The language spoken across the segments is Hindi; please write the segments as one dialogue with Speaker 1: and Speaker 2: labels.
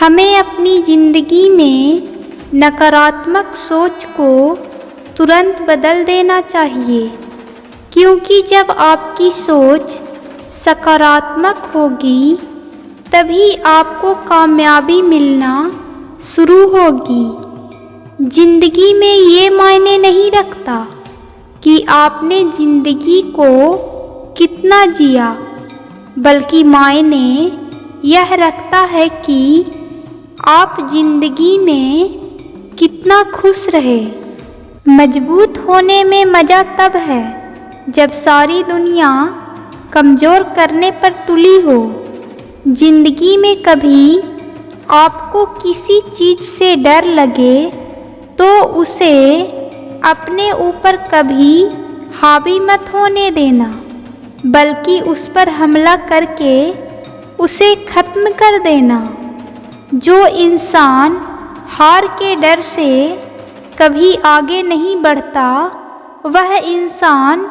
Speaker 1: हमें अपनी ज़िंदगी में नकारात्मक सोच को तुरंत बदल देना चाहिए, क्योंकि जब आपकी सोच सकारात्मक होगी तभी आपको कामयाबी मिलना शुरू होगी। ज़िंदगी में ये मायने नहीं रखता कि आपने ज़िंदगी को कितना जिया, बल्कि मायने यह रखता है कि आप ज़िंदगी में कितना खुश रहे। मजबूत होने में मज़ा तब है जब सारी दुनिया कमज़ोर करने पर तुली हो। ज़िंदगी में कभी आपको किसी चीज़ से डर लगे तो उसे अपने ऊपर कभी हावी मत होने देना, बल्कि उस पर हमला करके उसे ख़त्म कर देना। जो इंसान हार के डर से कभी आगे नहीं बढ़ता, वह इंसान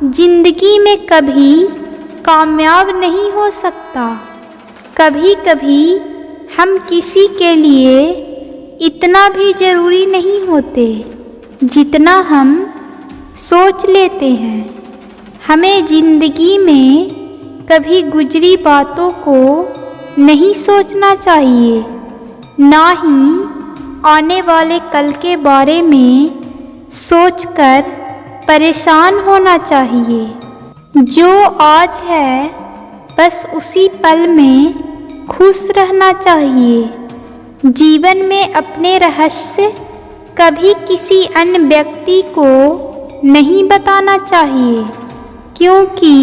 Speaker 1: ज़िंदगी में कभी कामयाब नहीं हो सकता। कभी कभी हम किसी के लिए इतना भी ज़रूरी नहीं होते जितना हम सोच लेते हैं। हमें ज़िंदगी में कभी गुजरी बातों को नहीं सोचना चाहिए, ना ही आने वाले कल के बारे में सोचकर परेशान होना चाहिए। जो आज है बस उसी पल में खुश रहना चाहिए। जीवन में अपने रहस्य कभी किसी अन्य व्यक्ति को नहीं बताना चाहिए, क्योंकि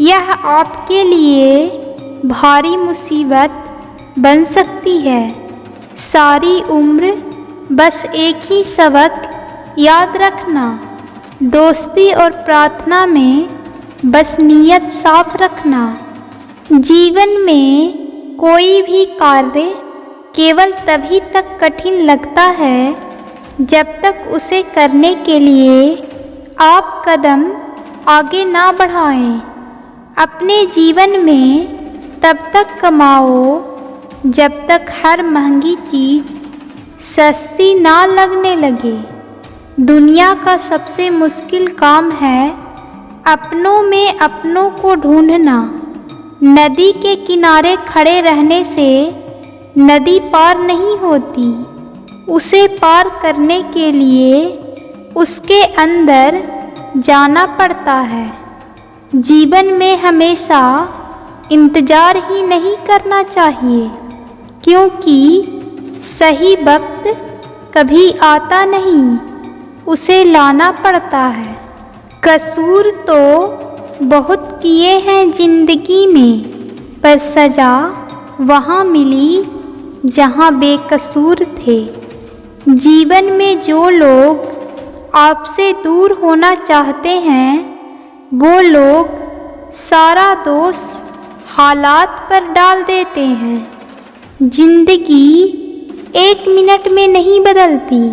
Speaker 1: यह आपके लिए भारी मुसीबत बन सकती है। सारी उम्र बस एक ही सबक याद रखना, दोस्ती और प्रार्थना में बस नीयत साफ रखना। जीवन में कोई भी कार्य केवल तभी तक कठिन लगता है जब तक उसे करने के लिए आप कदम आगे ना बढ़ाएं। अपने जीवन में तब तक कमाओ जब तक हर महंगी चीज़ सस्ती ना लगने लगे। दुनिया का सबसे मुश्किल काम है अपनों में अपनों को ढूंढना। नदी के किनारे खड़े रहने से नदी पार नहीं होती, उसे पार करने के लिए उसके अंदर जाना पड़ता है। जीवन में हमेशा इंतज़ार ही नहीं करना चाहिए, क्योंकि सही वक्त कभी आता नहीं, उसे लाना पड़ता है। कसूर तो बहुत किए हैं ज़िंदगी में, पर सज़ा वहाँ मिली जहाँ बेकसूर थे। जीवन में जो लोग आपसे दूर होना चाहते हैं, वो लोग सारा दोष हालात पर डाल देते हैं। ज़िंदगी एक मिनट में नहीं बदलती,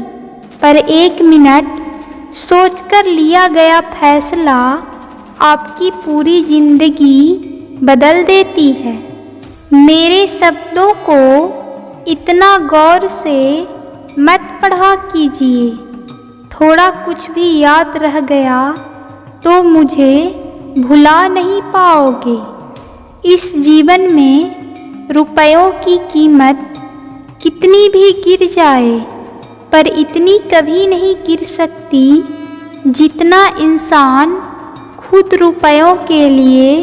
Speaker 1: पर एक मिनट सोचकर लिया गया फैसला आपकी पूरी ज़िंदगी बदल देती है। मेरे शब्दों को इतना गौर से मत पढ़ा कीजिए। थोड़ा कुछ भी याद रह गया तो मुझे भुला नहीं पाओगे। इस जीवन में रुपयों की कीमत कितनी भी गिर जाए, पर इतनी कभी नहीं गिर सकती जितना इंसान खुद रुपयों के लिए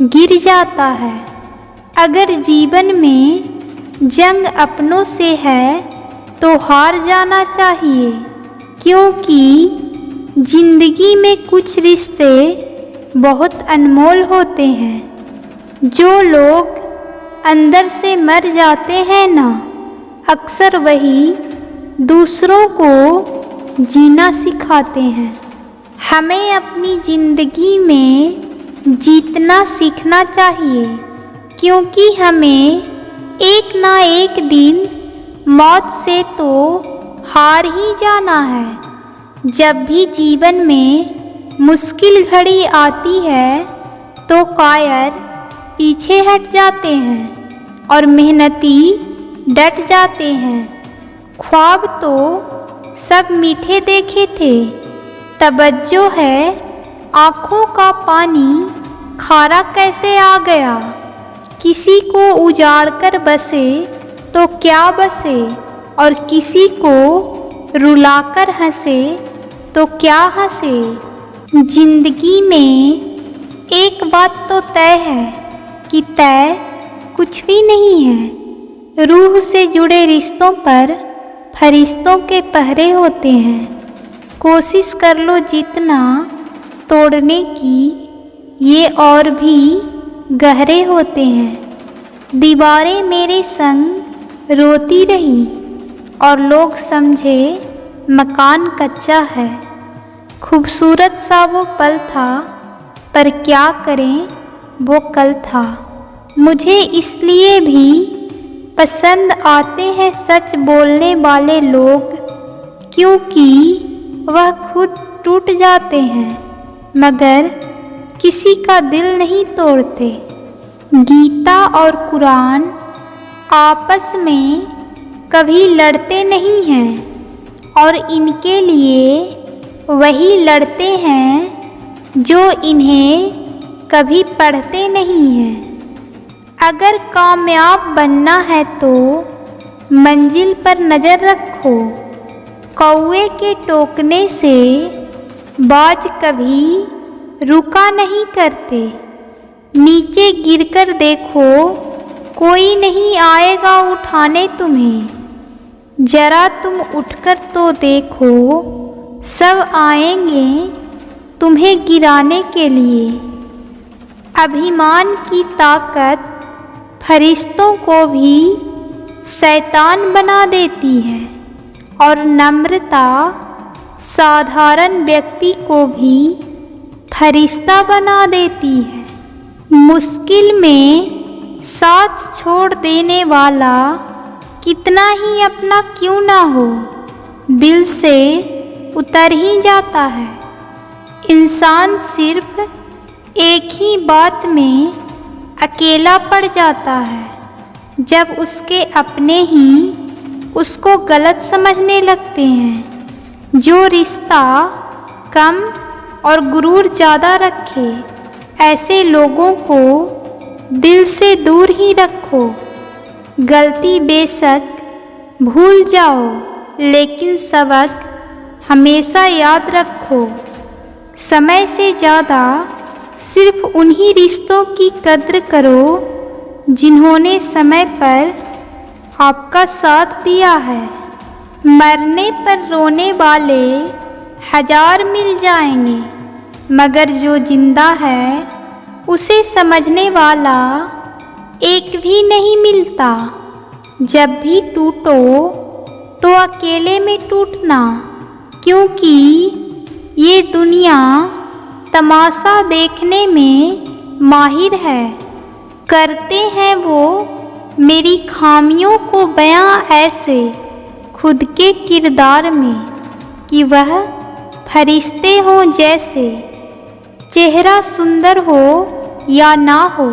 Speaker 1: गिर जाता है। अगर जीवन में जंग अपनों से है तो हार जाना चाहिए, क्योंकि ज़िंदगी में कुछ रिश्ते बहुत अनमोल होते हैं। जो लोग अंदर से मर जाते हैं ना, अक्सर वही दूसरों को जीना सिखाते हैं। हमें अपनी ज़िंदगी में जीतना सीखना चाहिए, क्योंकि हमें एक ना एक दिन मौत से तो हार ही जाना है। जब भी जीवन में मुश्किल घड़ी आती है तो कायर पीछे हट जाते हैं और मेहनती डट जाते हैं। ख्वाब तो सब मीठे देखे थे, तवज्जो है आँखों का पानी खारा कैसे आ गया। किसी को उजाड़ कर बसे तो क्या बसे, और किसी को रुलाकर हंसे तो क्या हंसे। जिंदगी में एक बात तो तय है कि तय कुछ भी नहीं है। रूह से जुड़े रिश्तों पर फरिश्तों के पहरे होते हैं। कोशिश कर लो जितना तोड़ने की, ये और भी गहरे होते हैं। दीवारें मेरे संग रोती रही और लोग समझे मकान कच्चा है। खूबसूरत सा वो पल था, पर क्या करें वो कल था। मुझे इसलिए भी पसंद आते हैं सच बोलने वाले लोग, क्योंकि वह खुद टूट जाते हैं मगर किसी का दिल नहीं तोड़ते। गीता और कुरान आपस में कभी लड़ते नहीं हैं, और इनके लिए वही लड़ते हैं जो इन्हें कभी पढ़ते नहीं हैं। अगर कामयाब बनना है तो मंजिल पर नज़र रखो। कौवे के टोकने से बाज कभी रुका नहीं करते। नीचे गिरकर देखो, कोई नहीं आएगा उठाने तुम्हें। जरा तुम उठकर तो देखो, सब आएंगे तुम्हें गिराने के लिए। अभिमान की ताकत फरिश्तों को भी शैतान बना देती है, और नम्रता साधारण व्यक्ति को भी फरिश्ता बना देती है। मुश्किल में साथ छोड़ देने वाला कितना ही अपना क्यों ना हो, दिल से उतर ही जाता है। इंसान सिर्फ एक ही बात में अकेला पड़ जाता है, जब उसके अपने ही उसको गलत समझने लगते हैं। जो रिश्ता कम और गुरूर ज़्यादा रखे, ऐसे लोगों को दिल से दूर ही रखो। गलती बेशक भूल जाओ, लेकिन सबक हमेशा याद रखो। समय से ज़्यादा सिर्फ उन्हीं रिश्तों की कद्र करो जिन्होंने समय पर आपका साथ दिया है। मरने पर रोने वाले हजार मिल जाएंगे, मगर जो जिंदा है उसे समझने वाला एक भी नहीं मिलता। जब भी टूटो तो अकेले में टूटना, क्योंकि ये दुनिया तमाशा देखने में माहिर है। करते हैं वो मेरी खामियों को बयां ऐसे खुद के किरदार में कि वह फरिश्ते हों जैसे। चेहरा सुंदर हो या ना हो,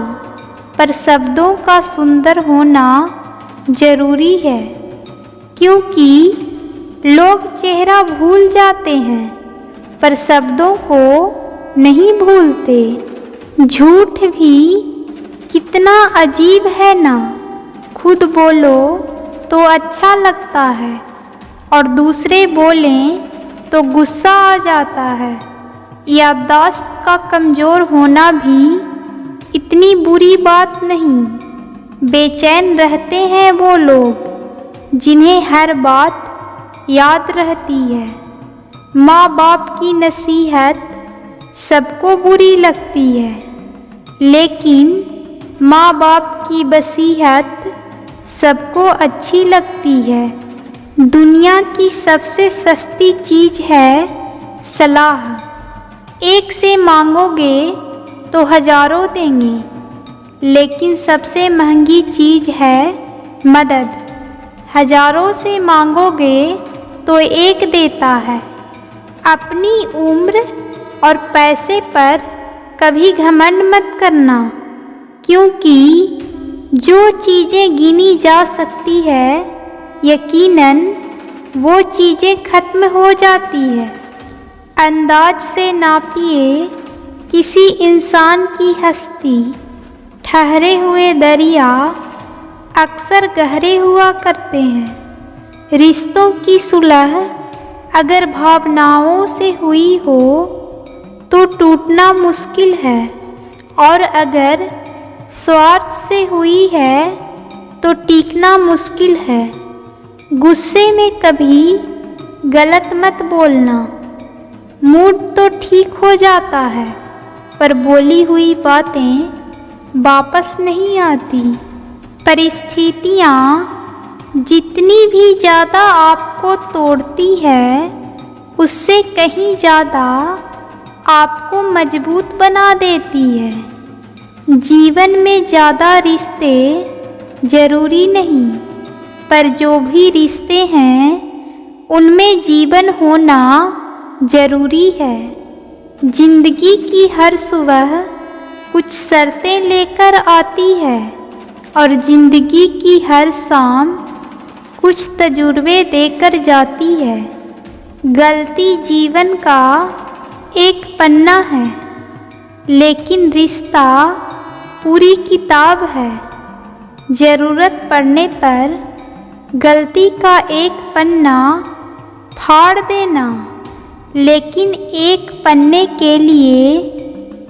Speaker 1: पर शब्दों का सुंदर होना ज़रूरी है, क्योंकि लोग चेहरा भूल जाते हैं पर शब्दों को नहीं भूलते। झूठ भी कितना अजीब है ना, खुद बोलो तो अच्छा लगता है और दूसरे बोलें तो गुस्सा आ जाता है। याददाश्त का कमज़ोर होना भी इतनी बुरी बात नहीं। बेचैन रहते हैं वो लोग जिन्हें हर बात याद रहती है। माँ बाप की नसीहत सबको बुरी लगती है, लेकिन माँ बाप की बसीहत सबको अच्छी लगती है। दुनिया की सबसे सस्ती चीज़ है सलाह। एक से मांगोगे तो हजारों देंगे, लेकिन सबसे महंगी चीज़ है मदद। हजारों से मांगोगे तो एक देता है। अपनी उम्र और पैसे पर कभी घमंड मत करना, क्योंकि जो चीज़ें गिनी जा सकती है यकीनन वो चीज़ें खत्म हो जाती है। अंदाज से नापिए किसी इंसान की हस्ती। ठहरे हुए दरिया अक्सर गहरे हुआ करते हैं। रिश्तों की सुलह अगर भावनाओं से हुई हो तो टूटना मुश्किल है, और अगर स्वार्थ से हुई है तो टिकना मुश्किल है। गुस्से में कभी गलत मत बोलना। मूड तो ठीक हो जाता है पर बोली हुई बातें वापस नहीं आती। परिस्थितियाँ जितनी भी ज़्यादा आपको तोड़ती है उससे कहीं ज़्यादा आपको मजबूत बना देती है। जीवन में ज़्यादा रिश्ते ज़रूरी नहीं, पर जो भी रिश्ते हैं उनमें जीवन होना ज़रूरी है। जिंदगी की हर सुबह कुछ शर्तें लेकर आती है और ज़िंदगी की हर शाम कुछ तजुर्बे देकर जाती है। गलती जीवन का एक पन्ना है, लेकिन रिश्ता पूरी किताब है। ज़रूरत पड़ने पर गलती का एक पन्ना फाड़ देना, लेकिन एक पन्ने के लिए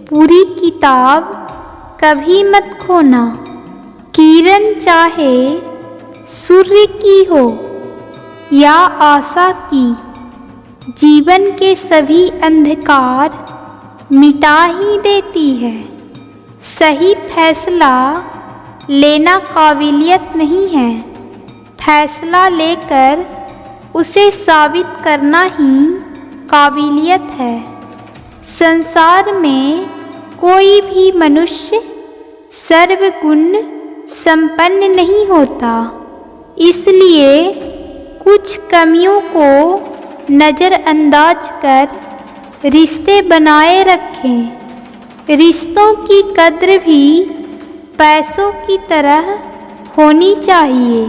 Speaker 1: पूरी किताब कभी मत खोना। किरण चाहे सूर्य की हो या आशा की, जीवन के सभी अंधकार मिटा ही देती है। सही फैसला लेना काबिलियत नहीं है, फैसला लेकर उसे साबित करना ही काबिलियत है। संसार में कोई भी मनुष्य सर्वगुण संपन्न नहीं होता, इसलिए कुछ कमियों को नज़रअंदाज कर रिश्ते बनाए रखें। रिश्तों की कद्र भी पैसों की तरह होनी चाहिए।